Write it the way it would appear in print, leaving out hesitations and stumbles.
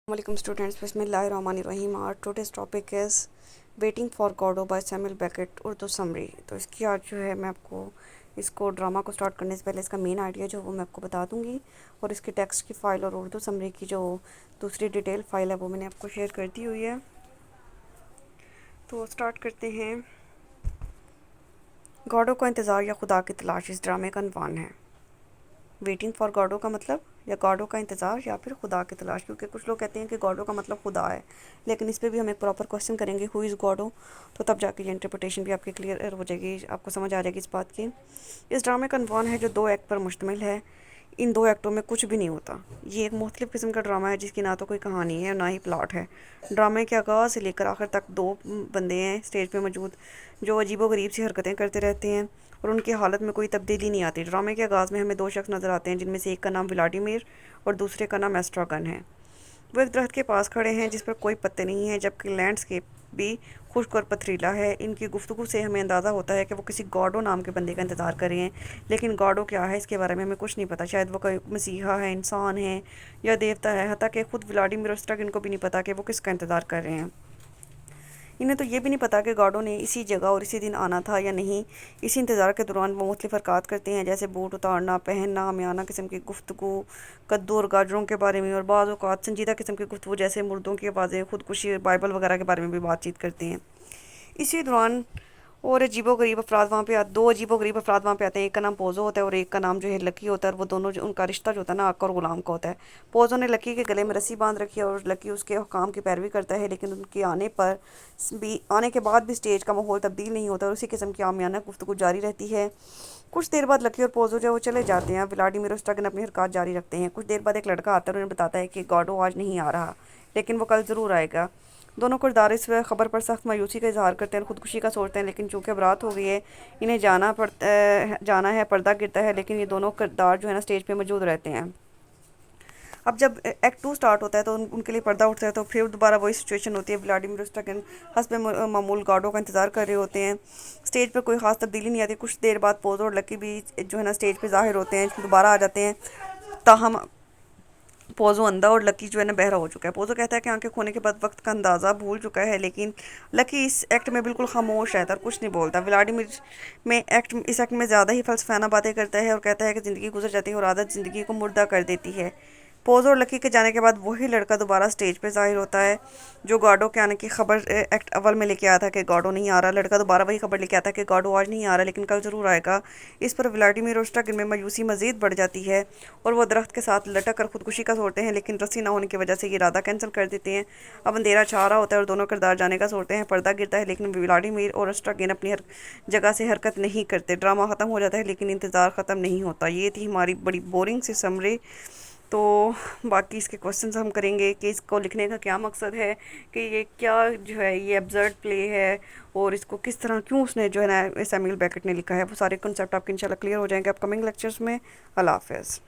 Assalamualaikum students, Bismillahirrahmanirrahim. Our today's topic is Waiting for Godot by Samuel Beckett Urdu summary. तो इसकी आज जो है मैं आपको इसको ड्रामा को स्टार्ट करने से पहले इसका मेन आइडिया जो वो मैं आपको बता दूंगी, और इसकी टेक्स्ट की फ़ाइल और उर्दू समरी की जो दूसरी डिटेल फ़ाइल है वो मैंने आपको शेयर कर दी हुई है। तो स्टार्ट करते हैं। गॉडो का इंतज़ार या खुदा की तलाश इस ड्रामे का अनवान है। वेटिंग फॉर गॉडो का मतलब या गॉडो का इंतज़ार या फिर खुदा की तलाश, क्योंकि कुछ लोग कहते हैं कि गॉडो का मतलब खुदा है, लेकिन इस पर भी हम एक प्रॉपर क्वेश्चन करेंगे हु इज़ गॉडो, तो तब जाके ये इंटरप्रिटेशन भी आपकी क्लियर हो जाएगी, आपको समझ आ जाएगी इस बात की। इस ड्रामे का अनवान है जो 2 एक्ट पर मुश्तमिल है। इन 2 एक्टों में कुछ भी नहीं होता। ये एक मुख्तलिफ़ किस्म का ड्रामा है जिसकी ना तो कोई कहानी है और ना ही प्लॉट है। ड्रामे के आगाज़ से लेकर आखिर तक 2 बंदे हैं स्टेज पे मौजूद जो अजीबोगरीब सी हरकतें करते रहते हैं और उनकी हालत में कोई तब्दीली नहीं आती। ड्रामे के आगाज़ में हमें 2 शख्स नज़र आते हैं, जिनमें से एक का नाम व्लादिमीर और दूसरे का नाम एस्ट्रागन है। वो एक दरख्त के पास खड़े हैं जिस पर कोई पत्ते नहीं हैं, जबकि लैंडस्केप भी खुश्क और पथरीला है। इनकी गुफ्तगू से हमें अंदाज़ा होता है कि वो किसी गॉडो नाम के बंदे का इंतज़ार कर रहे हैं, लेकिन गॉडो क्या है इसके बारे में हमें कुछ नहीं पता। शायद वो कोई मसीहा है, इंसान है या देवता है। हत्ता कि खुद व्लादिमीर और एस्ट्रागन को भी नहीं पता कि वो किसका इंतज़ार कर रहे हैं। इन्हें तो ये भी नहीं पता कि गॉडो ने इसी जगह और इसी दिन आना था या नहीं। इसी इंतज़ार के दौरान वो मुख्तलिफ़ हरकत करते हैं, जैसे बूट उतारना, पहनना, आमियाना किस्म की गुफ्तगू, कद्दू और गाजरों के बारे में, और बाज़ औक़ात संजीदा किस्म की गुफ्तगू जैसे मुर्दों की आवाज़ें, खुदकुशी, बाइबल वगैरह के बारे में भी बातचीत करते हैं। इसी दौरान और अजीबोगरीब अफराद वहाँ पे 2 अजीबोगरीब अफराद वहाँ पे आते हैं। एक का नाम पोज़ो होता है और एक का नाम जो है लकी होता है, और वो दोनों जो उनका रिश्ता जो होता है ना आका और ग़ुलाम का होता है। पोज़ो ने लकी के गले में रस्सी बांध रखी है और लकी उसके हुकाम की पैरवी करता है, लेकिन उनके आने के बाद भी स्टेज का माहौल तब्दील नहीं होता और उसी किस्म की आमियाना गुफ्तगू जारी रहती है। कुछ देर बाद लकी और पोज़ो जो वो चले जाते हैं। व्लादिमीर और एस्ट्रागन अपनी हरकत जारी रखते हैं। कुछ देर बाद एक लड़का आता है और उन्हें बताता है कि गॉडो आज नहीं आ रहा, लेकिन वो कल ज़रूर आएगा। दोनों किरदार इस खबर पर सख्त मायूसी का इजहार करते हैं और ख़ुदकुशी का सोचते हैं, लेकिन चूँकि अब रात हो गई है, इन्हें जाना है। पर्दा गिरता है, लेकिन ये दोनों किरदार जो है ना स्टेज पे मौजूद रहते हैं। अब जब एक्ट 2 स्टार्ट होता है तो उनके लिए पर्दा उठता है, तो फिर दोबारा वही सिचुएशन होती है। व्लादिमीर और एस्ट्रागन हस्ब मामूल गॉडो का इंतज़ार कर रहे होते हैं। स्टेज पर कोई ख़ास तब्दीली नहीं आती। कुछ देर बाद पोज़ो और लकी भी जो है ना स्टेज पे ज़ाहिर होते हैं, दोबारा आ जाते हैं। ताहम पोज़ो अंधा और लकी जो है ना बहरा हो चुका है। पोज़ो कहता है कि आंखें खोने के बाद वक्त का अंदाज़ा भूल चुका है, लेकिन लकी इस एक्ट में बिल्कुल खामोश रहता है और कुछ नहीं बोलता। व्लादिमीर इस एक्ट में ज़्यादा ही फ़लसफ़ाना बातें करता है और कहता है कि ज़िंदगी गुजर जाती है और आदत ज़िंदगी को मुर्दा कर देती है। पोज़ो और लकी के जाने के बाद वही लड़का दोबारा स्टेज पे ज़ाहिर होता है जो गॉडो के आने की खबर एक्ट अव्वल में लेके आया था कि गॉडो नहीं आ रहा। लड़का दोबारा वही खबर लेके आता है कि गॉडो आज नहीं आ रहा, लेकिन कल ज़रूर आएगा। इस पर व्लादिमीर और एस्ट्रागन में मायूसी मज़ीद बढ़ जाती है और वो दरख्त के साथ लटक कर खुदकुशी का सोचते हैं, लेकिन रस्सी ना होने की वजह से ये इरादा कैंसिल कर देते हैं। अब अंधेरा छा रहा होता है और दोनों किरदार जाने का सोचते हैं। पर्दा गिरता है, लेकिन व्लादिमीर और एस्ट्रागन अपनी हर जगह से हरकत नहीं करते। ड्रामा ख़त्म हो जाता है, लेकिन इंतज़ार ख़त्म नहीं होता। ये थी हमारी बड़ी बोरिंग सी समरी। तो बाकी इसके क्वेश्चंस हम करेंगे कि इसको लिखने का क्या मकसद है, कि ये क्या जो है ये एब्सर्ड प्ले है, और इसको किस तरह क्यों उसने जो है ना सैमुअल बेकेट ने लिखा है। वो सारे कॉन्सेप्ट आपके इंशाल्लाह क्लियर हो जाएंगे अपकमिंग लेक्चर्स में। अल्लाह हाफ़िज़।